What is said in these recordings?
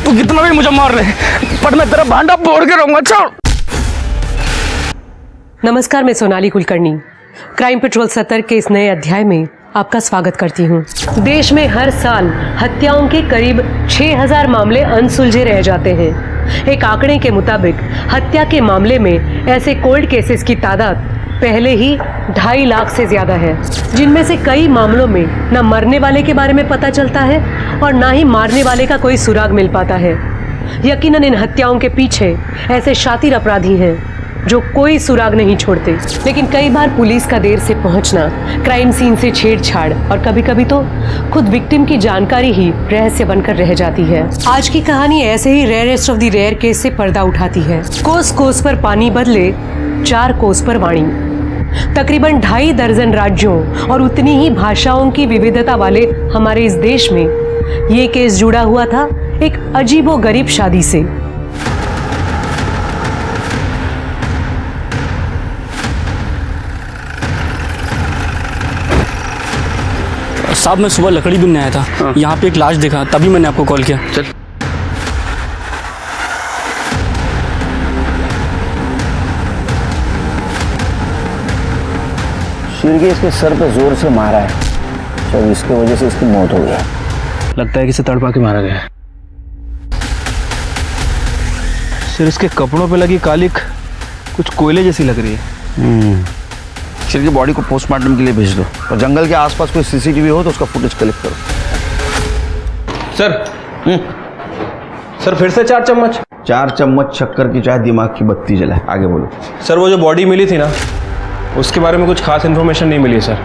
तू कितना भी मुझे मार रहे पर मैं तेरा भांडा फोड़ के रहूंगा। छोड़। नमस्कार, मैं सोनाली कुलकर्णी क्राइम पेट्रोल 70 के इस नए अध्याय में आपका स्वागत करती हूँ। देश में हर साल हत्याओं के करीब 6000 मामले अनसुलझे रह जाते हैं। एक आंकड़े के मुताबिक हत्या के मामले में ऐसे कोल्ड केसेस की तादाद पहले ही 2.5 लाख से ज्यादा है, जिनमें से कई मामलों में न मरने वाले के बारे में पता चलता है और न ही मारने वाले का कोई सुराग मिल पाता है। यकीनन इन हत्याओं के पीछे ऐसे शातिर अपराधी हैं जो कोई सुराग नहीं छोड़ते, लेकिन कई बार पुलिस का देर से पहुंचना, क्राइम सीन से छेड़छाड़ और कभी कभी तो खुद विक्टिम की जानकारी ही रहस्य बनकर रह जाती है। आज की कहानी ऐसे ही rarest of the rare case से पर्दा उठाती है। कोस कोस पर पानी बदले 4 कोस पर वाणी। तकरीबन 2.5 दर्जन राज्यों और उतनी ही भाषाओं की विविधता वाले हमारे इस देश में ये केस जुड़ा हुआ था एक अजीबोगरीब शादी से। साहब मैं सुबह लकड़ी बीनने आया था। यहाँ पे एक लाश देखा, तभी मैंने आपको कॉल किया। चल। शिरके इसके सर पे जोर से मारा है, शायद इसकी वजह से इसकी मौत हो गई है। लगता है कि इसे तड़पा के मारा गया है। सिर इसके कपड़ों पे लगी कालिक कुछ कोयले जैसी लग रही है। शिर की बॉडी को पोस्टमार्टम के लिए भेज दो और जंगल के आसपास कोई सीसीटीवी हो तो उसका फुटेज कलेक्ट करो। सर फिर से 4 चम्मच। 4 चम्मच शक्कर की चाय दिमाग की बत्ती जलाए। आगे बोलो। सर वो जो बॉडी मिली थी ना, उसके बारे में कुछ खास इन्फॉर्मेशन नहीं मिली सर,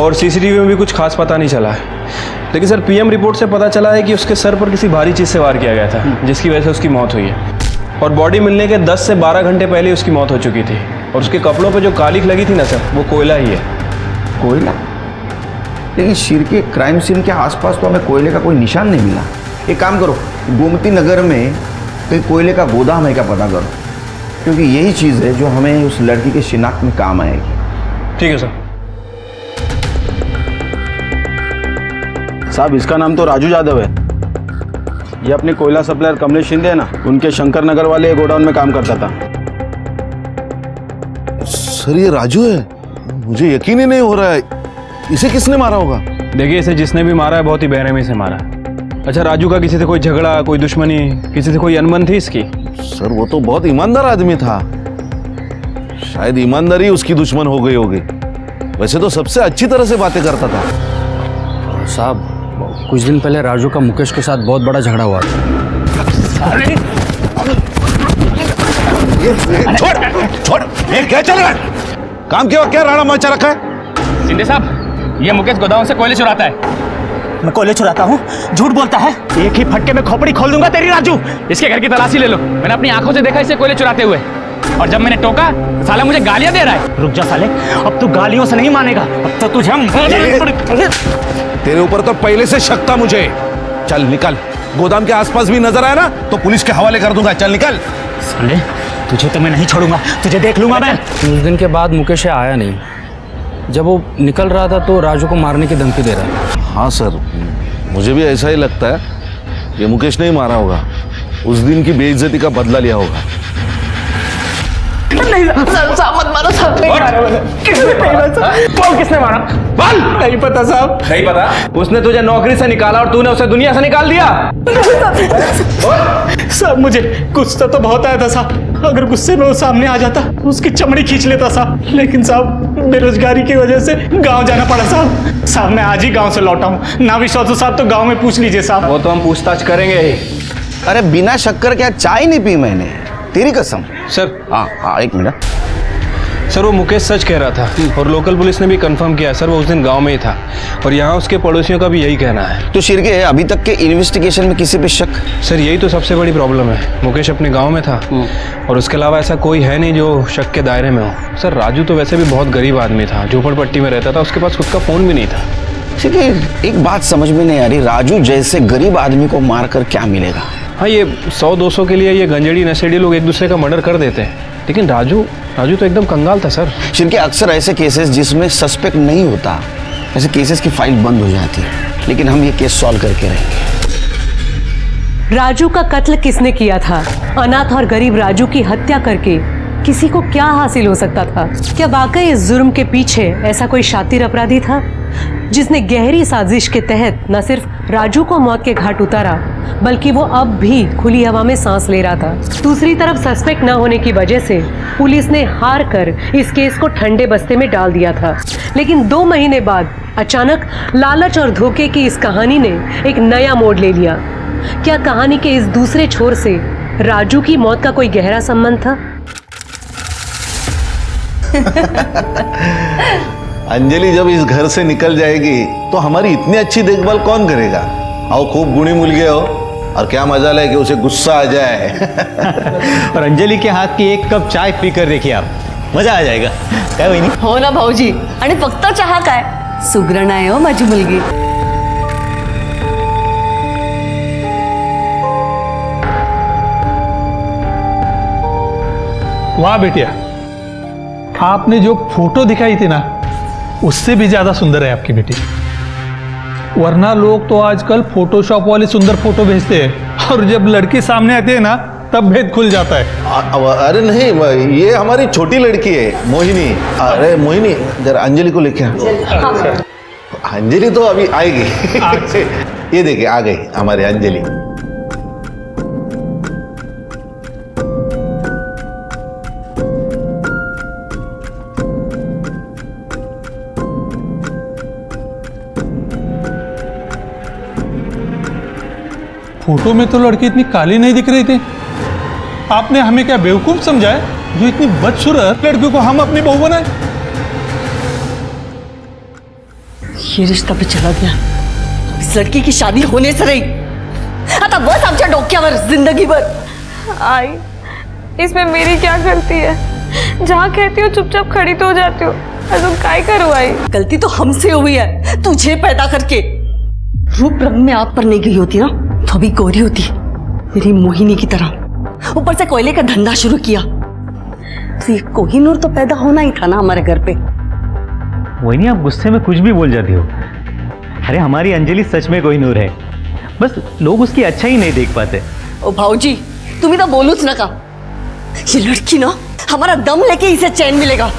और सीसीटीवी में भी कुछ खास पता नहीं चला है। लेकिन सर पीएम रिपोर्ट से पता चला है कि उसके सर पर किसी भारी चीज़ से वार किया गया था, जिसकी वजह से उसकी मौत हुई है। और बॉडी मिलने के 10 से 12 घंटे पहले उसकी मौत हो चुकी थी। और उसके कपड़ों पे जो कालिक लगी थी ना सर, वो कोयला ही है। कोयला? लेकिन शिर के क्राइम सीन के आसपास तो हमें कोयले का कोई निशान नहीं मिला। एक काम करो, गोमती नगर में कहीं कोयले का गोदाम है क्या पता करो, क्योंकि यही चीज़ है जो हमें उस लड़की के शिनाख्त में काम आएगी। ठीक है सर। साहब इसका नाम तो राजू यादव है। ये अपने कोयला सप्लायर कमलेश शिंदे है ना, उनके शंकर नगर वाले गोडाउन में काम करता था। सर ये राजू है? मुझे यकीन ही नहीं हो रहा है। इसे किसने मारा होगा? देखिए इसे जिसने भी मारा है बहुत ही बेरहमी से मारा है। अच्छा राजू का किसी से कोई झगड़ा, कोई दुश्मनी, किसी से कोई अनबन थी इसकी? सर वो तो बहुत ईमानदार आदमी था, शायद ईमानदारी उसकी दुश्मन हो गई होगी। वैसे तो सबसे अच्छी तरह से बातें करता था। साहब कुछ दिन पहले राजू का मुकेश के साथ बहुत बड़ा झगड़ा हुआ था। छोड़ ये क्या चल रहा है? काम के वक्त क्या राणा मचा रखा है? शिंदे साहब ये मुकेश गोदाम से कोयले चुराता है। मैं कोयले चुराता हूँ? झूठ बोलता है। एक ही फटके में खोपड़ी खोल दूंगा तेरी राजू। इसके घर की तलाशी ले लो। मैंने अपनी आंखों से देखा इसे कोयले चुराते हुए, और जब मैंने टोका तो साला मुझे गालियां दे रहा है। रुक जा साले, अब तू गालियों से नहीं मानेगा, अब तो तुझे तेरे ऊपर तो पहले से शक था मुझे। चल निकल, गोदाम के आसपास भी नजर आया ना तो पुलिस के हवाले कर दूंगा। चल निकल। साले तुझे तो मैं नहीं छोड़ूंगा, तुझे देख लूंगा मैं। उस दिन के बाद मुकेश आया नहीं। जब वो निकल रहा था तो राजू को मारने की धमकी दे रहा है। हाँ सर, मुझे भी ऐसा ही लगता है। ये मुकेश नहीं मारा होगा, उस दिन की बेइज्जती का बदला लिया होगा। नहीं साहब मत मारो साहब। नहीं मारा मैंने। किसने मारा? बोल। नहीं पता साहब। नहीं पता? उसने तुझे नौकरी से निकाला और तूने उसे दुनिया से निकाल दिया। साहब मुझे गुस्सा तो बहुत आया था साहब। अगर गुस्से में वो सामने आ जाता उसकी चमड़ी खींच लेता साहब, लेकिन साहब बेरोजगारी की वजह से गांव जाना पड़ा साहब। साहब मैं आज ही गांव से लौटा हूँ, ना विश्वास हो साहब तो गांव में पूछ लीजिए साहब। वो तो हम पूछताछ करेंगे ही। अरे बिना शक्कर क्या चाय नहीं पी मैंने, तेरी कसम। सर हाँ एक मिनट। सर वो मुकेश सच कह रहा था और लोकल पुलिस ने भी कंफर्म किया सर, वो उस दिन गांव में ही था और यहाँ उसके पड़ोसियों का भी यही कहना है। तो शिरके अभी तक के इन्वेस्टिगेशन में किसी पे शक? सर यही तो सबसे बड़ी प्रॉब्लम है। मुकेश अपने गांव में था और उसके अलावा ऐसा कोई है नहीं जो शक के दायरे में हो। सर राजू तो वैसे भी बहुत गरीब आदमी था, झोपड़पट्टी में रहता था, उसके पास खुद का फ़ोन भी नहीं था। शिरके एक बात समझ में नहीं आ रही, राजू जैसे गरीब आदमी को मार कर क्या मिलेगा? हाँ ये 100-200 के लिए ये गंजेड़ी नशेड़ी लोग एक दूसरे का मर्डर कर देते हैं, लेकिन राजू तो एकदम कंगाल था सर। शिरके अक्सर ऐसे केसेस जिसमें सस्पेक्ट नहीं होता, ऐसे केसेस की फाइल बंद हो जाती है। लेकिन हम ये केस सॉल्व करके रहेंगे। राजू का कत्ल किसने किया था? अनाथ और गरीब राजू की हत्या करके किसी को क्या हासिल हो सकता था? क्या वाकई इस जुर्म के पीछे ऐसा कोई शातिर अपराधी था जिसने गहरी साजिश के तहत न सिर्फ राजू को मौत के घाट उतारा, बल्कि वो अब भी खुली हवा में सांस ले रहा था। दूसरी तरफ सस्पेक्ट न होने की वजह से पुलिस ने हार कर इस केस को ठंडे बस्ते में डाल दिया था। लेकिन 2 महीने बाद अचानक लालच और धोखे की इस कहानी ने एक नया मोड़ ले लिया। क्या कहानी के इस दूसरे छोर से राजू की मौत का कोई गहरा संबंध था? अंजलि जब इस घर से निकल जाएगी तो हमारी इतनी अच्छी देखभाल कौन करेगा? आओ, खूब गुणी मुलगे हो, और क्या मजा है कि उसे गुस्सा आ जाए। और अंजलि के हाथ की 1 कप चाय पीकर देखिए आप, मजा आ जाएगा। काय वहिनी? हो ना भाऊजी, आणि फक्त चहा काय, सुगरण आहे हो माझी मुलगी। वाह बेटिया, आपने जो फोटो दिखाई थी ना, उससे भी ज्यादा सुंदर है आपकी बेटी। वरना लोग तो आजकल फोटोशॉप वाले सुंदर फोटो भेजते हैं, और जब लड़की सामने आती है ना, तब भेद खुल जाता है। अरे नहीं, ये हमारी छोटी लड़की है मोहिनी। अरे मोहिनी, जरा अंजलि को लेके आ। अंजलि तो अभी आएगी। ये देखिए, आ गई हमारी अंजलि। फोटो में तो लड़की इतनी काली नहीं दिख रही थी। आपने हमें क्या बेवकूफ समझा है जो इतनी बदसूरत लड़की को हम अपनी बहू बनाए? ये रिश्ता भी चला गया, इस लड़की की शादी होने से रही आता बस आमच्या डोक्यावर जिंदगीभर। आई, इसमें मेरी क्या गलती है? जहाँ कहती हो चुपचाप खड़ी तो हो जाती हो, अजून काय करूँ आई? गलती तो हमसे हुई है, तुझे पैदा करके। रूप रंग में आग पर नहीं गई होती ना, तो अभी गोरी होती मेरी मोहिनी की तरह। ऊपर से कोयले का धंधा शुरू किया, तो ये कोहिनूर तो पैदा होना ही था ना हमारे घर पे। वहिनी, आप गुस्से में कुछ भी बोल जाती हो। अरे हमारी अंजलि सच में कोहिनूर है, बस लोग उसकी अच्छा ही नहीं देख पाते। ओ भाऊजी, तुम्ही तो बोलूच नका। ये लड़की ना, हमारा दम लेके इसे चैन मिलेगा।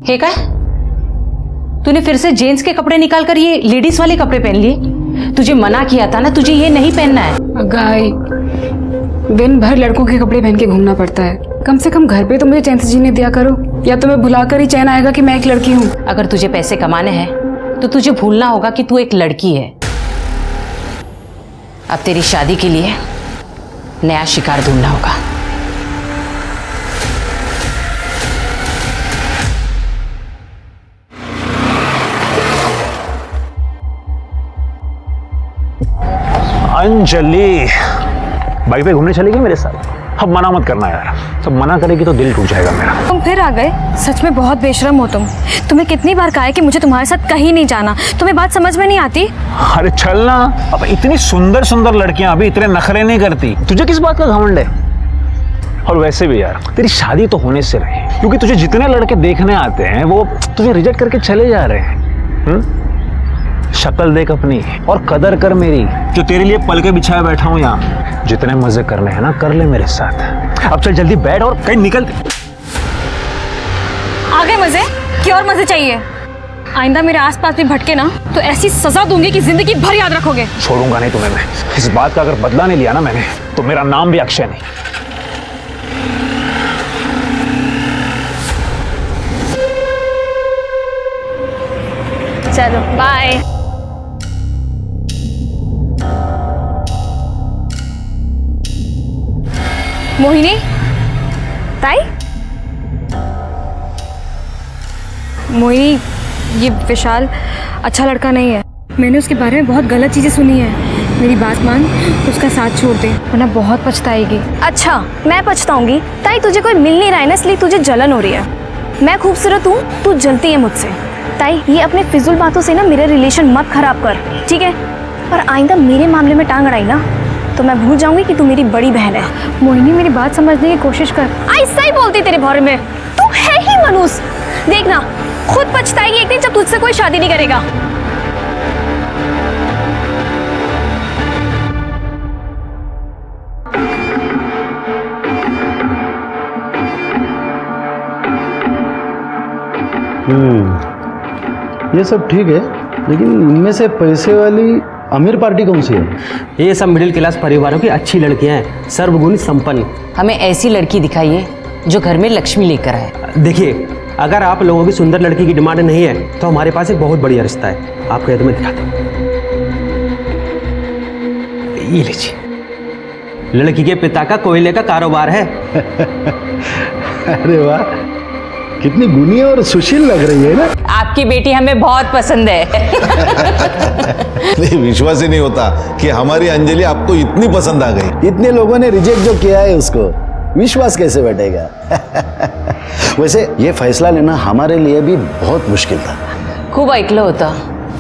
हे काय, तूने फिर से जेंट्स के कपड़े निकाल कर ये लेडीज वाले कपड़े पहन लिए? तुझे मना किया था ना, तुझे ये नहीं पहनना है। गाय, दिन भर लड़कों के कपड़े पहन के घूमना पड़ता है, कम से कम घर पे तो मुझे चैन से जीने दिया करो, या तो मैं भुलाकर ही चैन आएगा कि मैं एक लड़की हूँ। अगर तुझे पैसे कमाने हैं तो तुझे भूलना होगा कि तू एक लड़की है। अब तेरी शादी के लिए नया शिकार ढूंढना होगा। अंजलि, बाइक पे घूमने चलेगी मेरे साथ? अब मना मत करना यार, सब मना करेगी तो दिल टूट जाएगा मेरा। तुम फिर आ गए, सच में बहुत बेशरम हो तुम। तुम्हें कितनी बार कहा है कि मुझे तुम्हारे साथ कहीं नहीं जाना, तुम्हें बात समझ में नहीं आती? अरे चल ना, अब इतनी सुंदर सुंदर लड़कियां अभी इतने नखरे नहीं करती, तुझे किस बात का घमंड है? और वैसे भी यार, तेरी शादी तो होने से रही, क्योंकि तुझे जितने लड़के देखने आते हैं वो तुझे रिजेक्ट करके चले जा रहे हैं। शक्ल देख अपनी और कदर कर मेरी, जो तेरे लिए पल के बिछाए बैठा हूं यहाँ। जितने मजे करने हैं ना, कर ले मेरे साथ। अब चल जल्दी बैठ और कहीं निकल। आ गए मजे? क्या और मजे चाहिए? आइंदा मेरे आसपास भी भटके ना तो ऐसी सजा दूंगी कि जिंदगी भर याद रखोगे। छोड़ूंगा नहीं तुम्हें मैं। इस बात का अगर बदला नहीं लिया ना मैंने, तो मेरा नाम भी अक्षय नहीं। चलो बाय। मोहिनी, ताई मोहिनी, ये विशाल अच्छा लड़का नहीं है। मैंने उसके बारे में बहुत गलत चीज़ें सुनी है। मेरी बात मान, उसका साथ छोड़ दे वरना बहुत पछताएगी। अच्छा, मैं पछताऊंगी? ताई तुझे कोई मिल नहीं रहा है ना, इसलिए तुझे जलन हो रही है। मैं खूबसूरत हूँ, तू जलती है मुझसे। ताई ये अपने फिजूल बातों से ना मेरे रिलेशन मत खराब कर, ठीक है? और आइंदा मेरे मामले में टांग अड़ाई ना तो मैं भूल जाऊंगी कि तू मेरी बड़ी बहन है। मोहिनी, मेरी बात समझने की कोशिश कर। ऐसा ही बोलती तेरे बारे में, तू है ही मनूस। देखना खुद पछताएगी एक दिन जब तुझसे कोई शादी नहीं करेगा। ये सब ठीक है, लेकिन इनमें से पैसे वाली अमीर पार्टी कौन सी है? ये सब मिडिल क्लास परिवारों की अच्छी लड़कियां हैं, सर्वगुण संपन्न। हमें ऐसी लड़की दिखाइए जो घर में लक्ष्मी लेकर आए। देखिए, अगर आप लोगों की सुंदर लड़की की डिमांड नहीं है तो हमारे पास एक बहुत बढ़िया रिश्ता है। आपको ये तो मैं दिखाता हूँ, ये लीजिए। लड़की के पिता का कोयले का कारोबार है। अरे वाह, कितनी गुनी और सुशील लग रही है ना। आपकी बेटी हमें बहुत पसंद है। नहीं, विश्वास ही नहीं होता कि हमारी अंजलि आपको इतनी पसंद आ गई। इतने लोगों ने रिजेक्ट जो किया है उसको विश्वास कैसे बैठेगा? वैसे ये फैसला लेना हमारे लिए भी बहुत मुश्किल था। खूब ऐकलं होतं,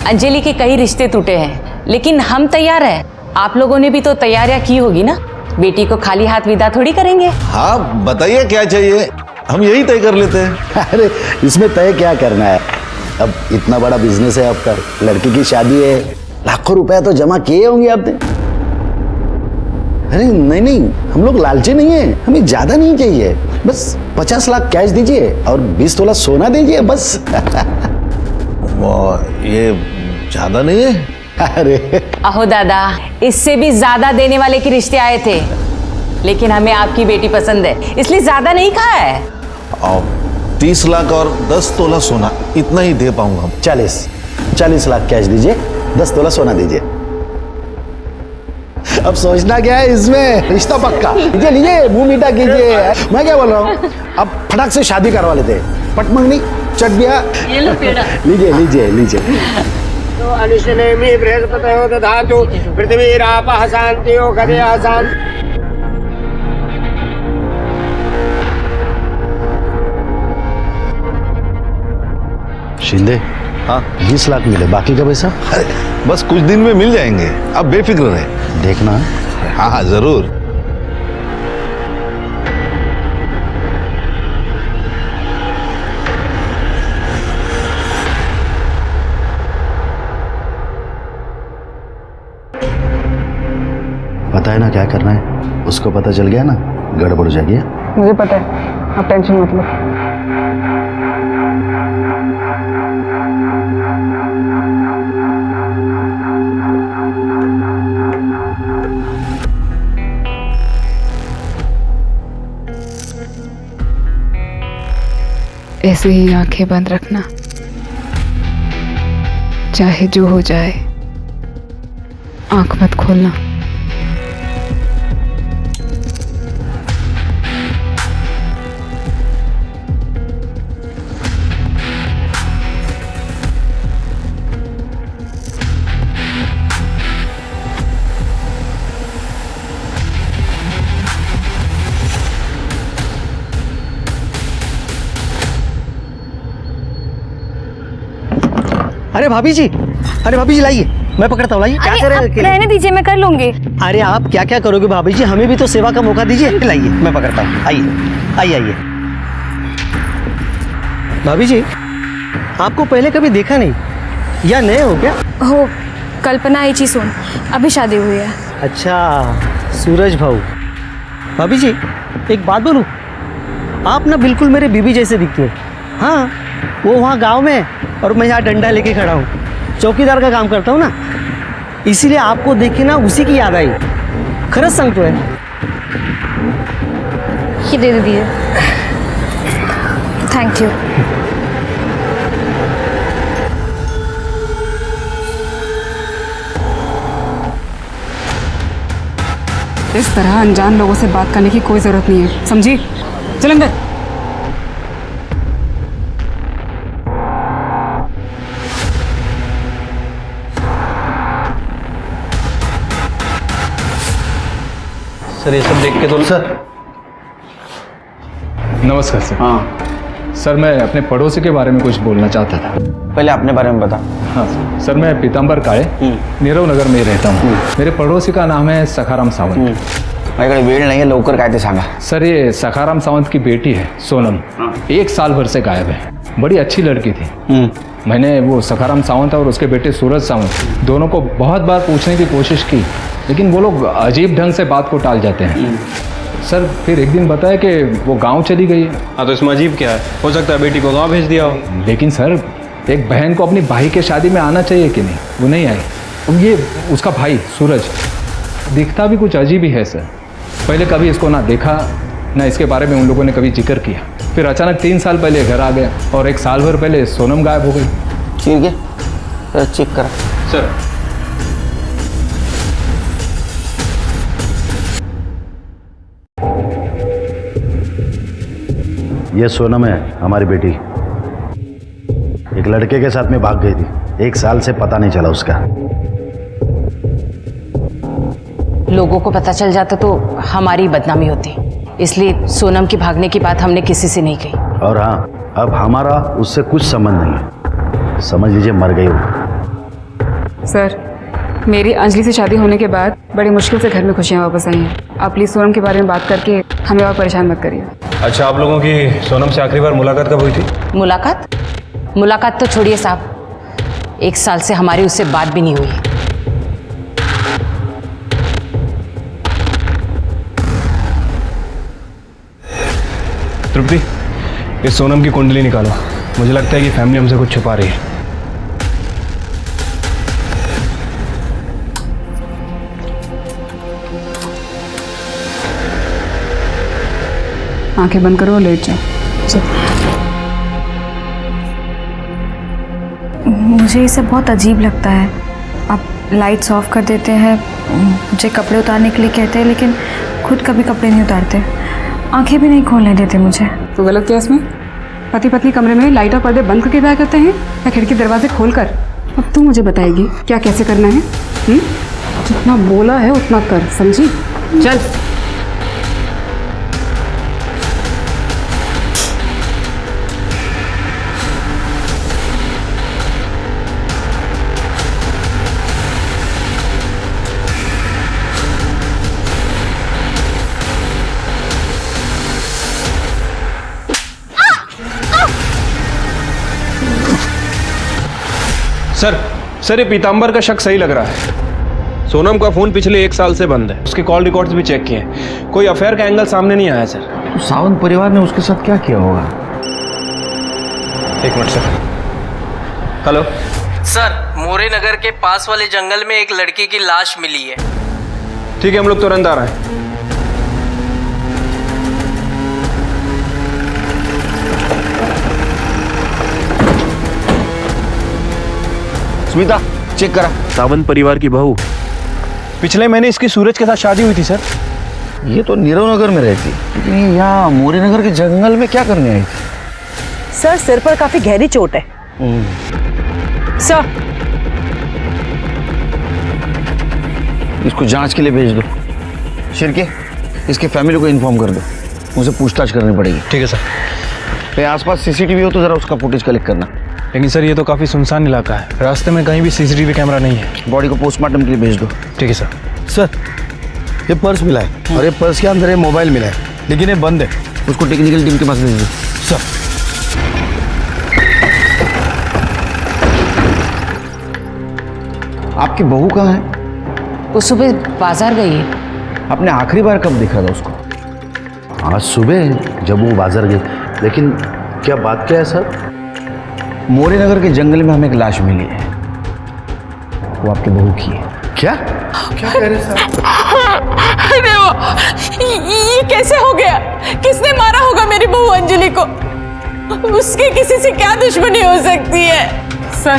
अंजलि के कई रिश्ते टूटे हैं, लेकिन हम तैयार हैं। आप लोगों ने भी तो तैयारियां की होगी ना। बेटी को खाली हाथ विदा थोड़ी करेंगे। हाँ, बताइए क्या चाहिए, हम यही तय कर लेते हैं। अरे इसमें तय क्या करना है, अब इतना बड़ा बिजनेस है आपका, लड़की की शादी है, लाखों रुपया तो जमा किए होंगे आपने। अरे नहीं नहीं, हम लोग लालची नहीं है, हमें ज्यादा नहीं चाहिए, बस 50 लाख कैश दीजिए और 20 तोला सोना दीजिए बस। ये ज्यादा नहीं है? अरे अहो दादा, इससे भी ज्यादा देने वाले के रिश्ते आए थे, लेकिन हमें आपकी बेटी पसंद है, इसलिए ज्यादा नहीं कहा है। 30 लाख और 10 तोला सोना, इतना ही दे पाऊंगा। 40 लाख कैश दीजिए, 10 तोला सोना दीजिए। अब सोचना क्या है इसमें, रिश्ता पक्का। लीजिए लीजिए, मुंह मीठा कीजिए। मैं क्या बोल रहा हूँ, अब फटाक से शादी करवा लेते। पटमंगनी चट गया, लीजिए लीजिए लीजिए। तो अनुशनेमि बृहस्पतयो दधातु पृथ्वीरापः शान्तियो गदया शान्ति। शिंदे, हाँ 20 लाख मिले, बाकी का पैसा? बस कुछ दिन में मिल जाएंगे, अब बेफिक्र रहे। देखना। हाँ हाँ जरूर। पता है ना क्या करना है, उसको पता चल गया ना गड़बड़ हो जाएगी। मुझे पता है, आप टेंशन मत लो। ऐसे ही आंखें बंद रखना, चाहे जो हो जाए, आंख मत खोलना। अरे भाभी जी, लाइए, मैं पकड़ता हूँ, लाइए। क्या कर रहे हैं? रहने दीजिए, मैं कर लूंगी। अरे आप क्या क्या करोगे भाभी जी, हमें भी तो सेवा का मौका दीजिए। लाइए, मैं पकड़ता हूँ, आइए आइए आइए। भाभी जी, आपको पहले कभी देखा नहीं या नए हो क्या? हो, कल्पना एची सोन, अभी शादी हुई है। अच्छा, सूरज भाऊ। भाभी जी, एक बात बोलूं, आप ना बिल्कुल मेरे बीबी जैसे दिखती हैं। हाँ, वो वहाँ गांव में है और मैं यहाँ डंडा लेके खड़ा हूँ, चौकीदार का काम करता हूँ ना, इसीलिए आपको देख के ना उसी की याद आई। खरंच सांगतोय। ये दे दीजिए। Thank you. इस तरह अनजान लोगों से बात करने की कोई जरूरत नहीं है, समझी? चल अंदर। सर ये सब देख के तो सर। नमस्कार सर। हाँ सर, मैं अपने पड़ोसी के बारे में कुछ बोलना चाहता था। पहले अपने बारे में बता। हाँ सर, मैं पीताम्बर काळे नीरव नगर में रहता हूँ। मेरे पड़ोसी का नाम है सखाराम सावंत। माझ्याकडे वेळ नाही आहे, लवकर काय ते सांगा। सर ये सखाराम सावंत की बेटी है सोनम, 1 साल भर से गायब है। बड़ी अच्छी लड़की थी। मैंने वो सखाराम सावंत और उसके बेटे सूरज सावंत दोनों को बहुत बार पूछने की कोशिश की, लेकिन वो लोग अजीब ढंग से बात को टाल जाते हैं। सर फिर एक दिन बताया कि वो गांव चली गई है। हाँ तो इसमें अजीब क्या है? हो सकता है बेटी को गांव भेज दिया हो। लेकिन सर एक बहन को अपनी भाई के शादी में आना चाहिए कि नहीं? वो नहीं आई। अब ये उसका भाई सूरज दिखता भी कुछ अजीब ही है सर। पहले कभी इसको ना देखा ना इसके बारे में उन लोगों ने कभी जिक्र किया। फिर अचानक 3 साल पहले घर आ गया और 1 साल भर पहले सोनम गायब हो गई। ठीक है, चेक करा सर। ये सोनम है, हमारी बेटी। एक लड़के के साथ में भाग गई थी, 1 साल से पता नहीं चला उसका। लोगों को पता चल जाता तो हमारी बदनामी होती, इसलिए सोनम की भागने की बात हमने किसी से नहीं कही। और हाँ, अब हमारा उससे कुछ संबंध नहीं है, समझ लीजिए मर गई वो। सर, मेरी अंजलि से शादी होने के बाद बड़ी मुश्किल से घर में खुशियाँ वापस आई हैं। आप प्लीज़ सोनम के बारे में बात करके हमें और परेशान मत करिए। अच्छा, आप लोगों की सोनम से आखिरी बार मुलाकात कब हुई थी? मुलाकात तो छोड़िए साहब, 1 साल से हमारी उससे बात भी नहीं हुई। तृप्ति, इस सोनम की कुंडली निकालो। मुझे लगता है कि फैमिली हमसे कुछ छुपा रही है। आंखें बंद करो और लेट जाओ। मुझे ये सब बहुत अजीब लगता है। आप लाइट्स ऑफ कर देते हैं, मुझे कपड़े उतारने के लिए कहते हैं, लेकिन खुद कभी कपड़े नहीं उतारते, आंखें भी नहीं खोलने देते मुझे। तो गलत क्या इसमें? पति पत्नी कमरे में लाइट और पर्दे बंद करके जाया करते हैं या खिड़की दरवाजे खोल कर? अब तू मुझे बताएगी क्या कैसे करना है? जितना बोला है उतना कर, समझी? चल। सर ये पीताम्बर का शक सही लग रहा है। सोनम का फोन पिछले 1 साल से बंद है। उसके कॉल रिकॉर्ड्स भी चेक किए हैं, कोई अफेयर का एंगल सामने नहीं आया सर। तो सावंत परिवार ने उसके साथ क्या किया होगा? 1 मिनट सर। हेलो सर, मोरे नगर के पास वाले जंगल में एक लड़की की लाश मिली है। ठीक है, हम लोग तुरंत आ रहे हैं। स्मिता, चेक करा। सावंत परिवार की बहू, पिछले महीने इसकी सूरज के साथ शादी हुई थी सर। ये तो नीरव नगर में रहती, लेकिन ये यहाँ मोरे नगर के जंगल में क्या करने आई थी? सर, सिर पर काफी गहरी चोट है। सर, इसको जांच के लिए भेज दो। शिरके, इसके फैमिली को इन्फॉर्म कर दो, उसे पूछताछ करनी पड़ेगी। ठीक है सर। कहीं आसपास सीसीटीवी हो तो जरा उसका फुटेज कलेक्ट करना। लेकिन सर ये तो काफ़ी सुनसान इलाका है, रास्ते में कहीं भी सीसीटीवी कैमरा नहीं है। बॉडी को पोस्टमार्टम के लिए भेज दो। ठीक है सर। सर, ये पर्स मिला है और ये पर्स के अंदर ये मोबाइल मिला है, लेकिन ये बंद है। उसको टेक्निकल टीम के पास भेज दो। सर, आपकी बहू कहाँ है? वो सुबह बाजार गई है। आपने आखिरी बार कब देखा था उसको? आज सुबह जब वो बाजार गई, लेकिन क्या बात क्या है सर? मोरे नगर के जंगल में हमें एक लाश मिली है, वो आपकी बहू की है। क्या कह रहे सर? अरे ये कैसे हो गया? किसने मारा होगा मेरी बहू अंजलि को? उसकी किसी से क्या दुश्मनी हो सकती है? सर,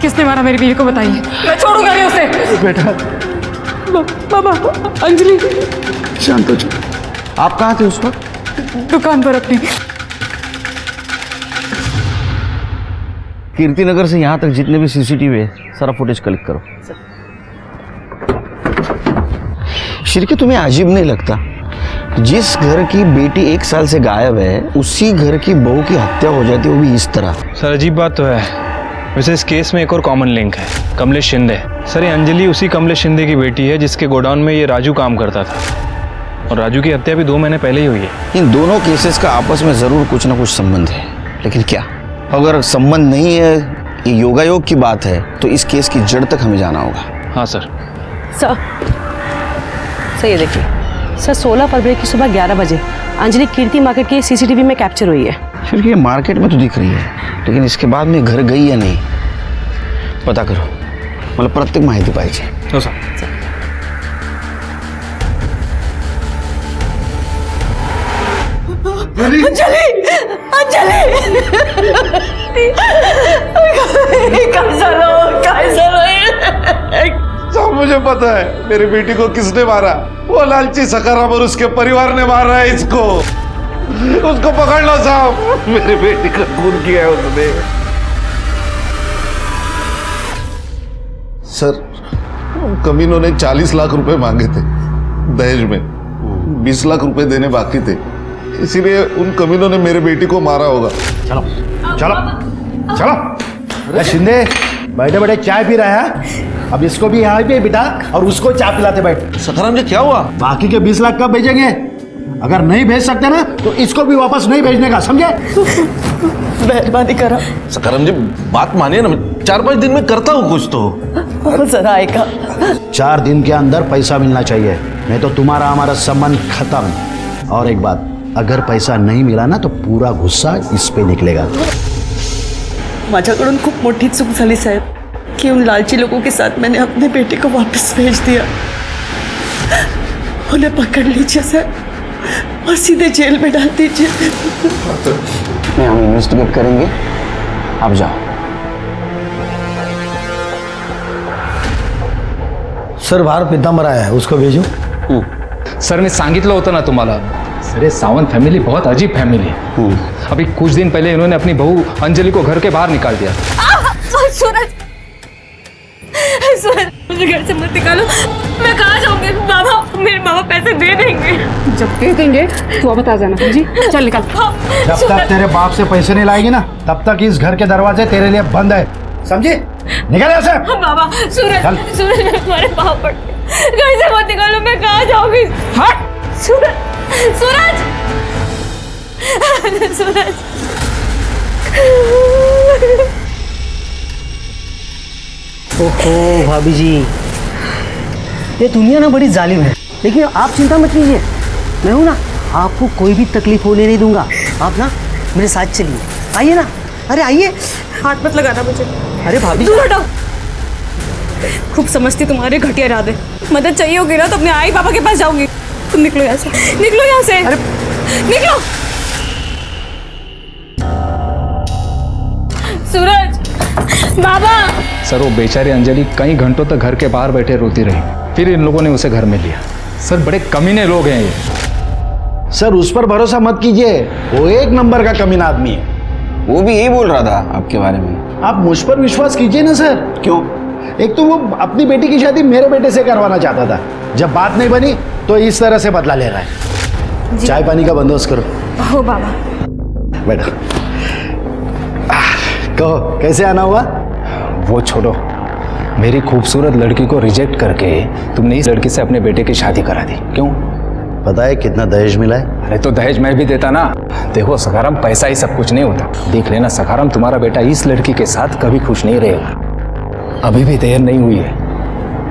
किसने मारा मेरी बीवी को बताइए, मैं छोड़ूंगा नहीं उसे। बेटा, बाबा, अंजलि। शांत हो जाओ। आप कहाँ थे उस वक्त? दुकान पर अपनी। कीर्तिनगर से यहाँ तक जितने भी सीसीटीवी है सारा फुटेज कलेक्ट करो। शिरके, तुम्हें अजीब नहीं लगता जिस घर की बेटी 1 साल से गायब है उसी घर की बहू की हत्या हो जाती है, वो भी इस तरह? सर अजीब बात तो है। वैसे इस केस में एक और कॉमन लिंक है, कमलेश शिंदे। सर ये अंजलि उसी कमलेश शिंदे की बेटी है जिसके गोडाउन में ये राजू काम करता था, और राजू की हत्या भी 2 महीने पहले ही हुई है। इन दोनों केसेस का आपस में जरूर कुछ ना कुछ संबंध है, लेकिन क्या? अगर संबंध नहीं है, ये योगायोग की बात है, तो इस केस की जड़ तक हमें जाना होगा। हाँ सर। सर ये देखिए सर, 16 फरवरी की सुबह 11 बजे अंजलि कीर्ति मार्केट की सीसीटीवी में कैप्चर हुई है। फिर ये मार्केट में तो दिख रही है, लेकिन इसके बाद में घर गई या नहीं पता करो, मतलब प्रत्येक माहिती पाहिजे। हो सर। अंजलि अंजलि सब मुझे पता है मेरी बेटी को किसने मारा। वो लालची सखाराम और उसके परिवार ने मारा है इसको। उसको पकड़ लो साहब, मेरी बेटी का खून किया है उसने। सर कमीनों ने 40 लाख रुपए मांगे थे दहेज में, 20 लाख रुपए देने बाकी थे, इसीलिए उन कमीनों ने मेरे बेटी को मारा होगा। चलो चलो चलो। अरे शिंदे, बैठे बैठे चाय पी रहा है, अब इसको भी यहाँ पे बिठा और उसको चाय पिलाते बैठ। सखाराम जी क्या हुआ? बाकी के 20 लाख कब भेजेंगे? अगर नहीं भेज सकते ना तो इसको भी वापस नहीं भेजने का, समझे? मेहरबानी करा। सखाराम जी बात मानिए ना, 4-5 दिन में करता हूँ कुछ तो। जरा आएगा। 4 दिन के अंदर पैसा मिलना चाहिए, नहीं तो तुम्हारा हमारा संबंध खत्म। और एक बात, अगर पैसा नहीं मिला ना तो पूरा गुस्सा इस पे निकलेगा। माझ्याकडून खूप मोठी चूक झाली साहेब कि उन लालची लोगों के साथ मैंने अपने बेटे को वापस भेज दिया। उन्हें पकड़ लीजिए सर और सीधे जेल में डाल दीजिए। नहीं, हम इन्वेस्टिगेट करेंगे, आप जाओ। सर बाहर पीतांबर आया है, उसको भेजू? सर मी सांगितलं होतं ना तुम्हाला, अरे सावंत फैमिली बहुत अजीब फैमिली है। अभी कुछ दिन पहले इन्होंने अपनी बहू अंजलि को घर के बाहर निकाल दिया। सूरज सूरज मुझे घर से मत निकालो, मैं कहाँ जाऊंगी? बाबा मेरे मामा पैसे दे देंगे। जब दे देंगे तो अब बता जाना। जी चल निकल। जब तक तेरे बाप से पैसे नहीं लाएगी ना तब तक इस घर के दरवाजे तेरे लिए बंद है, समझे? निकल यहाँ से। बाबा सूरज सूरज मैं तुम्हारे पाँव पड़ती हूँ, घर से मत निकालो, मैं कहाँ जाऊंगी? हट सूरज सूरज सूरज। ओहो भाभी जी, ये दुनिया ना बड़ी जालिम है, लेकिन आप चिंता मत कीजिए, मैं हूँ ना, आपको कोई भी तकलीफ होने नहीं दूंगा। आप ना मेरे साथ चलिए, आइए ना। अरे आइए। हाथ मत लगाना मुझे। अरे भाभी दूर हटो। खूब समझती तुम्हारे घटिया इरादे। मदद चाहिए होगी ना तो अपने आई पापा के पास जाऊंगी। तुम निकलो यहाँ से, निकलो यहाँ से। अरे निकलो। सूरज बाबा। सर वो बेचारी अंजलि कई घंटों तक घर के बाहर बैठे रोती रही, फिर इन लोगों ने उसे घर में लिया। सर बड़े कमीने लोग हैं ये। सर उस पर भरोसा मत कीजिए, वो 1 नंबर का कमीना आदमी है। वो भी यही बोल रहा था आपके बारे में। आप मुझ पर विश्वास कीजिए ना सर। क्यों? एक तो वो अपनी बेटी की शादी मेरे बेटे से करवाना चाहता था, जब बात नहीं बनी तो इस तरह से बदला ले रहा है। चाय पानी का बंदोबस्त करो। हो बाबा। बैठो। कहो कैसे आना हुआ? वो छोड़ो, मेरी खूबसूरत लड़की को रिजेक्ट करके तुमने इस लड़की से अपने बेटे की शादी करा दी, क्यों? पता है कितना दहेज मिला है? अरे तो दहेज मैं भी देता ना। देखो सखाराम, पैसा ही सब कुछ नहीं होता। देख लेना सखाराम, तुम्हारा बेटा इस लड़की के साथ कभी खुश नहीं रहेगा। अभी भी देर नहीं हुई है,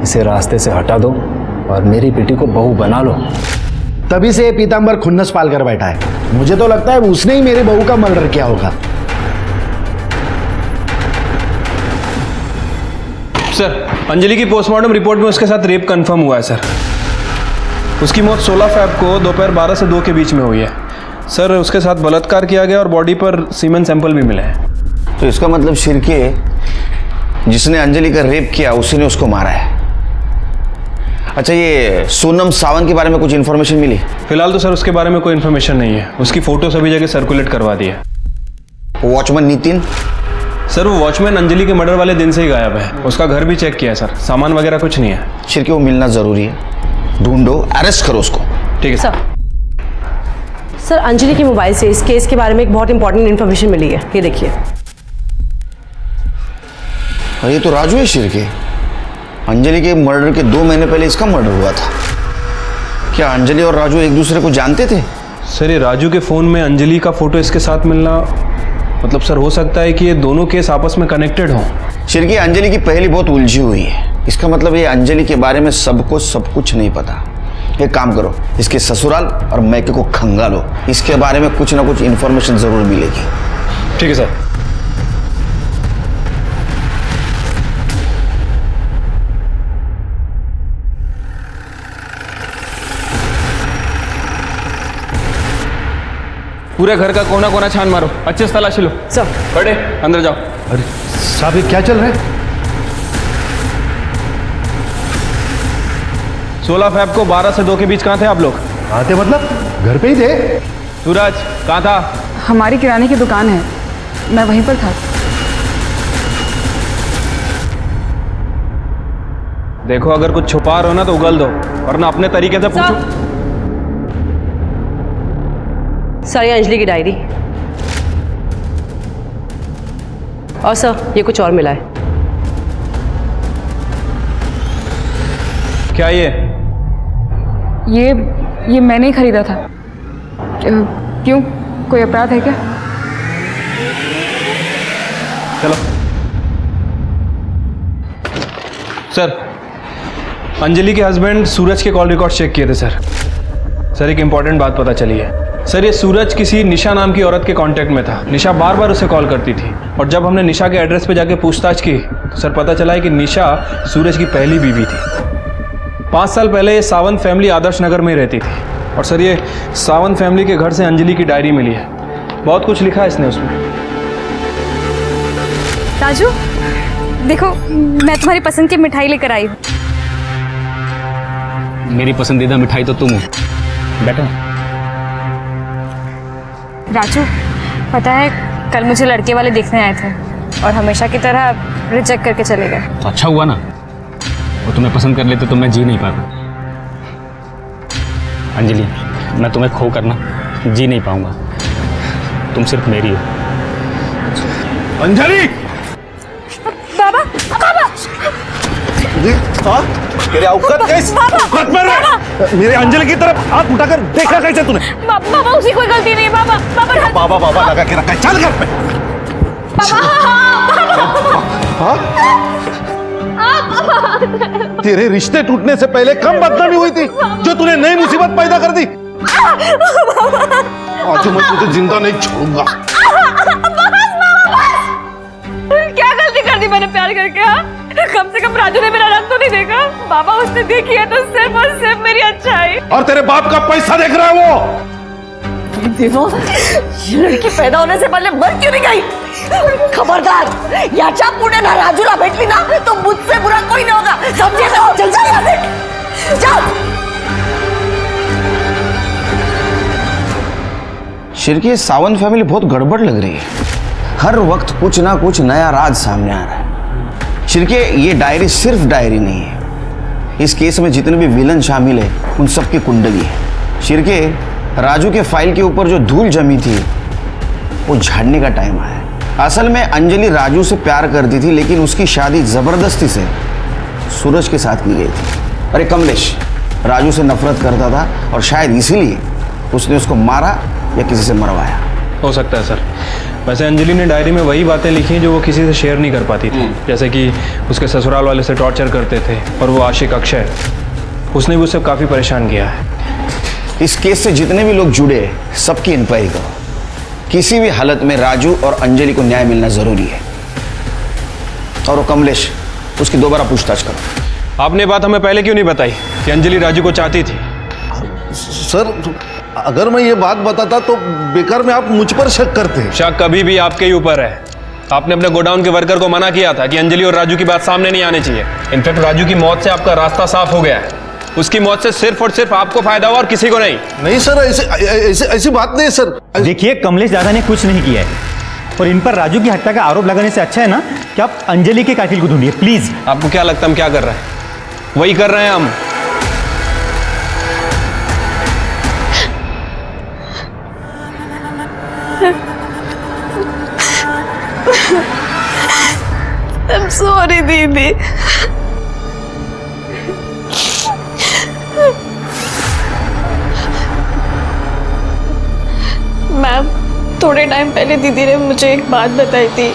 इसे रास्ते से हटा दो और मेरी बेटी को बहू बना लो। तभी से पीतांबर खुन्नस पाल कर बैठा है। मुझे तो लगता है उसने ही मेरी बहू का मर्डर किया होगा। सर अंजलि की पोस्टमार्टम रिपोर्ट में उसके साथ रेप कंफर्म हुआ है सर। उसकी मौत 16 फ़रवरी को दोपहर 12 से 2 के बीच में हुई है सर। उसके साथ बलात्कार किया गया और बॉडी पर सीमेन सैंपल भी मिले हैं। तो इसका मतलब शिरके जिसने अंजलि का रेप किया उसी ने उसको मारा है। अच्छा, ये सोनम सावंत के बारे में कुछ इन्फॉर्मेशन मिली? फिलहाल तो सर उसके बारे में कोई इन्फॉर्मेशन नहीं है। उसकी फोटो सभी जगह सर्कुलेट करवा दी है। वॉचमैन नितिन? सर वो वॉचमैन अंजलि के मर्डर वाले दिन से ही गायब है। उसका घर भी चेक किया है सर, सामान वगैरह कुछ नहीं है। शिरके वो मिलना जरूरी है, ढूंढो, अरेस्ट करो उसको। ठीक है सर। सर, अंजलि के मोबाइल से इस केस के बारे में एक बहुत इंपॉर्टेंट इन्फॉर्मेशन मिली है, ये देखिए। और ये तो राजू है शिरके। अंजलि के मर्डर के 2 महीने पहले इसका मर्डर हुआ था। क्या अंजलि और राजू एक दूसरे को जानते थे? सर ये राजू के फ़ोन में अंजलि का फोटो इसके साथ मिलना, मतलब सर हो सकता है कि ये दोनों केस आपस में कनेक्टेड हों। शिरके, अंजलि की पहली बहुत उलझी हुई है। इसका मतलब ये अंजलि के बारे में सबको सब कुछ नहीं पता। एक काम करो, इसके ससुराल और मैके को खंगालो, इसके बारे में कुछ ना कुछ इन्फॉर्मेशन जरूर मिलेगी। ठीक है सर। पूरे घर का कोना कोना छान मारो, अच्छे से तलाशी लो। सर। बड़े अंदर जाओ। अरे साहब, ये क्या चल रहा है? 16 फ़रवरी को 12 से 2 के बीच कहाँ थे आप लोग? कहाँ थे मतलब? घर पे ही थे। सूरज कहाँ था? हमारी किराने की दुकान है, मैं वहीं पर था। देखो अगर कुछ छुपा रहे हो ना तो उगल दो, वरना अपने तरीके से पूछो। सर, ये अंजलि की डायरी। और सर, ये कुछ और मिला है। क्या ये मैंने ही खरीदा था। क्यों, कोई अपराध है क्या? चलो सर, अंजलि के हस्बैंड सूरज के कॉल रिकॉर्ड चेक किए थे सर। सर एक इंपॉर्टेंट बात पता चली है। सर ये सूरज किसी निशा नाम की औरत के कांटेक्ट में था। निशा बार बार उसे कॉल करती थी, और जब हमने निशा के एड्रेस पे जाके पूछताछ की तो सर पता चला है कि निशा सूरज की पहली बीवी थी। 5 साल पहले ये सावंत फैमिली आदर्श नगर में रहती थी। और सर ये सावंत फैमिली के घर से अंजलि की डायरी मिली है। बहुत कुछ लिखा है इसने उसमें। राजू देखो, मैं तुम्हारी पसंद की मिठाई लेकर आई हूँ। मेरी पसंदीदा मिठाई तो तुम हो। बैठो। राजू पता है, कल मुझे लड़के वाले देखने आए थे और हमेशा की तरह रिजेक्ट करके चले गए। तो अच्छा हुआ ना, वो तुम्हें पसंद कर लेते तो मैं जी नहीं पाता। अंजलि, मैं तुम्हें खो कर ना जी नहीं पाऊंगा। तुम सिर्फ मेरी हो। अंजलि! बाबा, बाबा! तेरे औकात कैसे? औकात में रह! मेरे अंजलि की तरफ हाथ उठाकर देखा कैसे तूने? बाबा उसकी कोई गलती नहीं है। बाबा बाबा बाबा बाबा लगा के रखा है। चल घर पे। तेरे रिश्ते टूटने से पहले कम बदनामी हुई थी जो तूने नई मुसीबत पैदा कर दी। आज मैं तुझे जिंदा नहीं छोड़ूंगा। क्या गलती कर दी मैंने प्यार करके? हाँ, कम से कम राजू ने मेरा रंग तो नहीं देखा। बाबा उसने देखी है तो सिर्फ और सिर्फ मेरी अच्छाई। और तेरे बाप का पैसा देख रहा है वो। देखो, ये लड़की पैदा होने से पहले मर क्यों नहीं गई? खबरदार, याच्या पुढे ना राजूला भेटली ना तो मुझसे बुरा कोई नहीं होगा, समझे ना? चल जा यहाँ से, जाओ। शिरके, सावंत फैमिली बहुत गड़बड़ लग रही है। हर वक्त कुछ ना कुछ नया राज सामने आ रहा है। शिरके, ये डायरी सिर्फ डायरी नहीं है। इस केस में जितने भी विलन शामिल है उन सबकी कुंडली है। शिरके, राजू के फाइल के ऊपर जो धूल जमी थी वो झाड़ने का टाइम आया है। असल में अंजलि राजू से प्यार करती थी, लेकिन उसकी शादी जबरदस्ती से सूरज के साथ की गई थी। अरे कमलेश राजू से नफरत करता था और शायद इसीलिए उसने उसको मारा या किसी से मरवाया। हो सकता है सर। वैसे अंजलि ने डायरी में वही बातें लिखी जो वो किसी से शेयर नहीं कर पाती थी, जैसे कि उसके ससुराल वाले से टॉर्चर करते थे और वो आशिक अक्षय, उसने भी उसे काफ़ी परेशान किया है। इस केस से जितने भी लोग जुड़े हैं सबकी इंक्वायरी करो। किसी भी हालत में राजू और अंजलि को न्याय मिलना जरूरी है। और वो कमलेश, उसकी दोबारा पूछताछ करो। आपने बात हमें पहले क्यों नहीं बताई कि अंजलि राजू को चाहती थी? सर, अगर मैं ये बात बताता तो बेकार में आप मुझ पर शक करते। शक कभी भी आपके ही ऊपर है। आपने अपने गोडाउन के वर्कर को मना किया था कि अंजलि और राजू की बात सामने नहीं आनी चाहिए। इनफैक्ट राजू की मौत से आपका रास्ता साफ हो गया है। उसकी मौत से सिर्फ और सिर्फ आपको फायदा हुआ और किसी को नहीं। नहीं सर, ऐसी बात नहीं है सर। देखिए कमलेश दादा ने कुछ नहीं किया है और इन पर राजू की हत्या का आरोप लगाने से अच्छा है ना कि आप अंजलि के कातिल को ढूंढिए प्लीज। आपको क्या लगता है हम क्या कर रहे हैं? वही कर रहे हैं हम। I'm sorry दीदी। मैम, थोड़े टाइम पहले दीदी ने मुझे एक बात बताई थी,